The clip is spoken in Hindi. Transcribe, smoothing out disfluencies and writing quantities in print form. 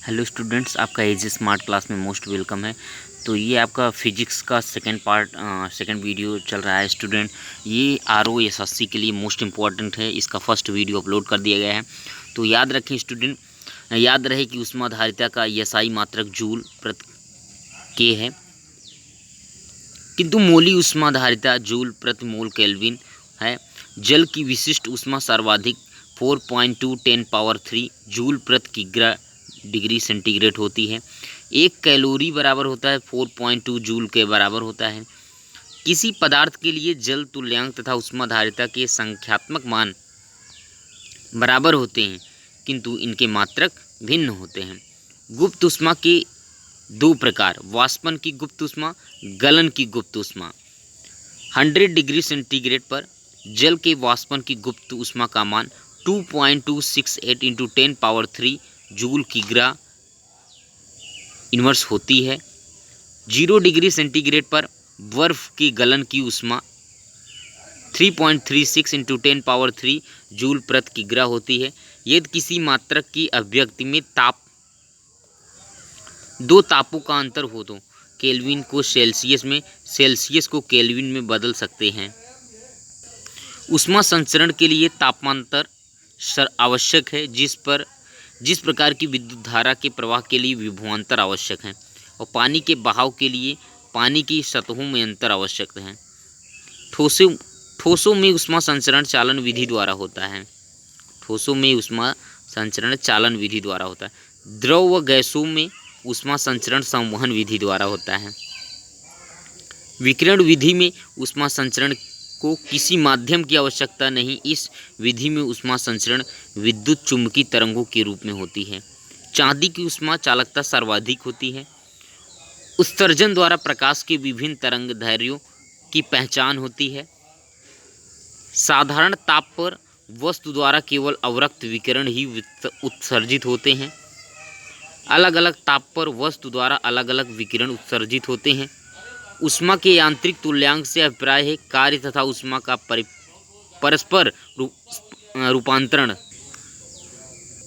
हेलो स्टूडेंट्स, आपका एज स्मार्ट क्लास में मोस्ट वेलकम है। तो ये आपका फिजिक्स का सेकंड वीडियो चल रहा है स्टूडेंट। ये ROSSC के लिए मोस्ट इम्पॉर्टेंट है। इसका फर्स्ट वीडियो अपलोड कर दिया गया है। तो याद रखें स्टूडेंट, याद रहे कि ऊष्माधारिता का SI मात्रक जूल प्रति के है, किंतु मोली ऊष्माधारिता जूल प्रति मोल केल्विन है। जल की विशिष्ट ऊष्मा सर्वाधिक 4.2 10³ जूल प्रति किग्रा डिग्री सेंटीग्रेड होती है। 1 कैलोरी बराबर होता है 4.2 जूल के बराबर होता है। किसी पदार्थ के लिए जल तुल्यांक तथा ऊष्माधारिता के संख्यात्मक मान बराबर होते हैं, किंतु इनके मात्रक भिन्न होते हैं। गुप्त ऊष्मा के दो प्रकार, वाष्पन की गुप्त ऊष्मा, गलन की गुप्त ऊष्मा। 100 डिग्री सेंटीग्रेड पर जल के वाष्पन की गुप्त ऊष्मा का मान 2.268 × 10³ जूल किग्रा इनवर्स होती है। 0 डिग्री सेंटीग्रेड पर बर्फ की गलन की ऊष्मा 3.36 × 10³ जूल प्रति किग्रा होती है। यदि किसी मात्रक की अभिव्यक्ति में दो तापों का अंतर हो तो केल्विन को सेल्सियस में, सेल्सियस को केल्विन में बदल सकते हैं। ऊष्मा संचरण के लिए तापांतर आवश्यक है, जिस प्रकार की विद्युत धारा के प्रवाह के लिए विभवांतर आवश्यक है, और पानी के बहाव के लिए पानी की सतहों में अंतर आवश्यक है। ठोसों में ऊष्मा संचरण चालन विधि द्वारा होता है। ठोसों में ऊष्मा संचरण चालन विधि द्वारा होता है। द्रव व गैसों में ऊष्मा संचरण संवहन विधि द्वारा होता है। विकिरण विधि में ऊष्मा संचरण को किसी माध्यम की आवश्यकता नहीं। इस विधि में ऊष्मा संचरण विद्युत चुम्बकीय तरंगों के रूप में होती है। चांदी की ऊष्मा चालकता सर्वाधिक होती है। उत्सर्जन द्वारा प्रकाश के विभिन्न तरंग दैर्घ्यों की पहचान होती है। साधारण ताप पर वस्तु द्वारा केवल अवरक्त विकिरण ही उत्सर्जित होते हैं। अलग अलग ताप पर वस्तु द्वारा अलग अलग विकिरण उत्सर्जित होते हैं। ऊष्मा के यांत्रिक तुल्यांक से अभिप्राय है कार्य तथा ऊष्मा का परस्पर रूपांतरण